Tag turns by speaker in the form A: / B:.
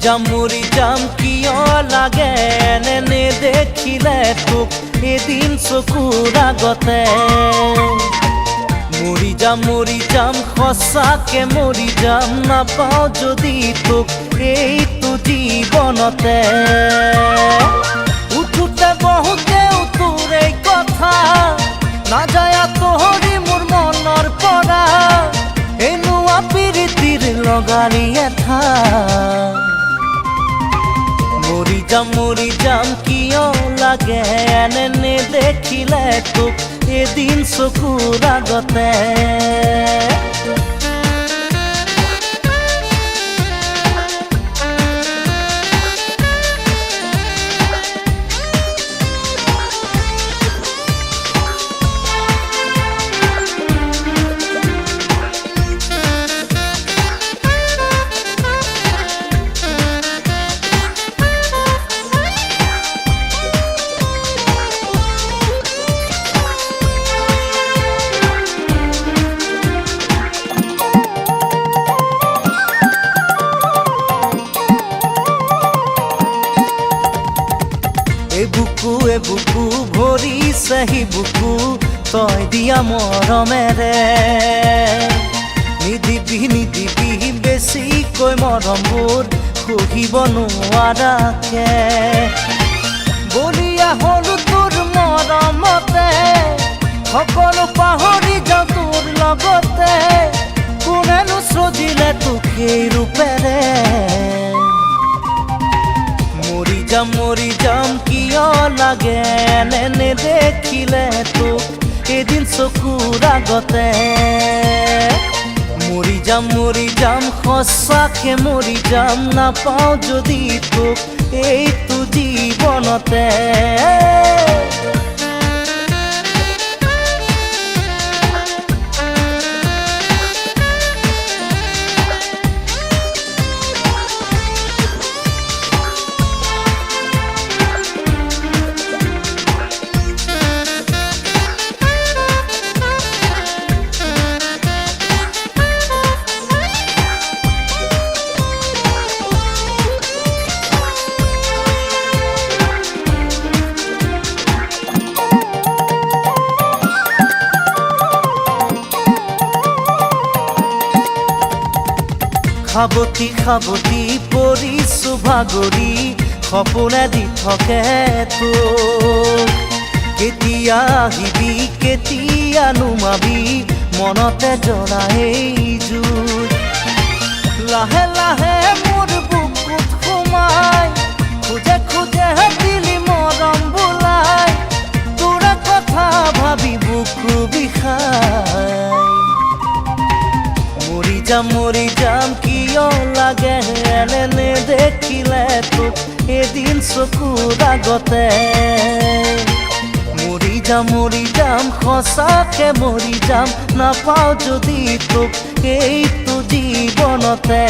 A: মৰি যাম কিয় লাগে এনে দেখিলে তোক এদিন চকুৰ আগতে মৰি যাম সঁচাকে মৰি যাম নাপাওঁ যদি তোক এইটো জীৱনতে উঠোতে বহুতেও তোৰ এই কথা নাযায় আঁতৰি মোৰ মনৰ পৰা এনেকুৱা প্ৰীতিৰ লগাৰী এঠা মৰি যাম কিয় লাগে এনে দেখিলে তোক এদিন চকুৰ আগতে বুকু ভৰিছে হি বুকু তই দিয়া মৰমেৰে নিদিবি বেছিকৈ মৰমবোৰ সহিব নোৱাৰাকে বলিয়া হলো তোৰ মৰমতে সকলো পাহৰি যাওঁ তোৰ লগতে কোনেনো সজিলে তোক সেই ৰূপেৰে মৰি যাম কিয় লাগে এনে দেখিলে তোক এদিন চকুৰ আগতে মৰি যাম সঁচাকে মৰি যাম নাপাওঁ যদি তোক এইটো জীৱনতে খাবতি পৰিছো ভাগৰি সপোনে দি থাকে তোক কেতিয়া আহিবি কেতিয়া নুমাবি মনতে জ্বলা এই জুই লাহে লাহে মোৰ বুকুত সোমাই খোজে দিলি মৰম বোলাই তোৰ কথা ভাবি বুকু বিষাই মৰি যাম কিয় লাগে এনে দেখিলে তোক এদিন চকুৰ আগতে মৰি যাম সঁচাকে মৰি যাম নাপাওঁ যদি তোক এইটো জীৱনতে